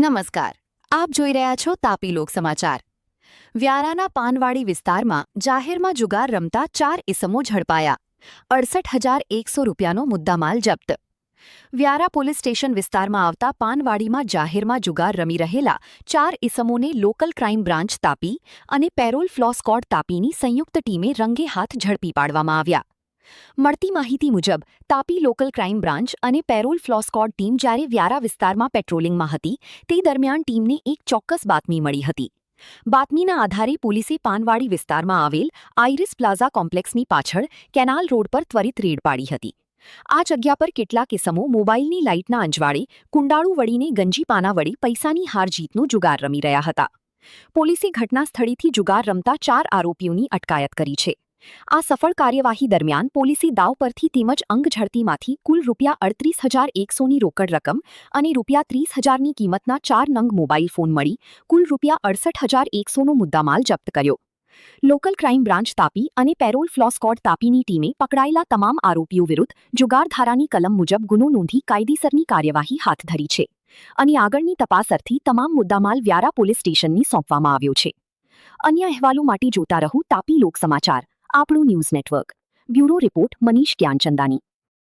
નમસ્કાર, આપ જોઈ રહ્યા છો તાપી લોક સમાચાર. વ્યારાના પાનવાડી વિસ્તારમાં જાહેરમાં જુગાર રમતા 4 ઇસમો ઝડપાયા. 68,100 રૂપિયાનો મુદ્દામાલ જપ્ત. વ્યારા પોલીસ સ્ટેશન વિસ્તારમાં આવતા પાનવાડીમાં જાહેરમાં જુગાર રમી રહેલા 4 ઇસમોને લોકલ ક્રાઇમ બ્રાન્ચ તાપી અને પેરોલ ફ્લો સ્ક્વોડ તાપીની સંયુક્ત ટીમે રંગે હાથ ઝડપી પાડવામાં આવ્યા. મળતી માહિતી મુજબ તાપી લોકલ ક્રાઇમ બ્રાન્ચ અને પેરોલ ફ્લો સ્ક્વોડ ટીમ જ્યારે વ્યારા વિસ્તારમાં પેટ્રોલિંગમાં હતી તે દરમિયાન ટીમને એક ચોક્કસ બાતમી મળી હતી. બાતમીના આધારે પોલીસે પાનવાડી વિસ્તારમાં આવેલ આઇરિસ પ્લાઝા કોમ્પ્લેક્સની પાછળ કેનાલ રોડ પર ત્વરિત રેડ પાડી હતી. આ જગ્યા પર કેટલાક ઇસમો મોબાઈલની લાઇટના અંજવાળે કુંડાળું વળીને ગંજી પાના વડે પૈસાની હારજીતનો જુગાર રમી રહ્યા હતા. પોલીસે ઘટના સ્થળેથી જુગાર રમતા 4 આરોપીઓની અટકાયત કરી છે. આ સફળ કાર્યવાહી દરમિયાન પોલીસે દાવ પરથી તેમજ અંગ ઝડતીમાંથી કુલ ₹38,100ની રોકડ રકમ અને ₹30,000ની કિંમતના 4 નંગ મોબાઈલ ફોન મળી કુલ ₹68,100નો મુદ્દામાલ જપ્ત કર્યો. લોકલ ક્રાઇમ બ્રાન્ચ તાપી અને પેરોલ ફ્લો સ્ક્વોડ તાપીની ટીમે પકડાયેલા તમામ આરોપીઓ વિરુદ્ધ જુગાર ધારાની કલમ મુજબ ગુનો નોંધી કાયદેસરની કાર્યવાહી હાથ ધરી છે અને આગળની તપાસ અર્થે તમામ મુદ્દામાલ વ્યારા પોલીસ સ્ટેશનને સોંપવામાં આવ્યો છે. અન્ય અહેવાલો માટે જોતા રહો તાપી લોક સમાચાર, આપણું news network. Bureau report Manish Gyanchandani.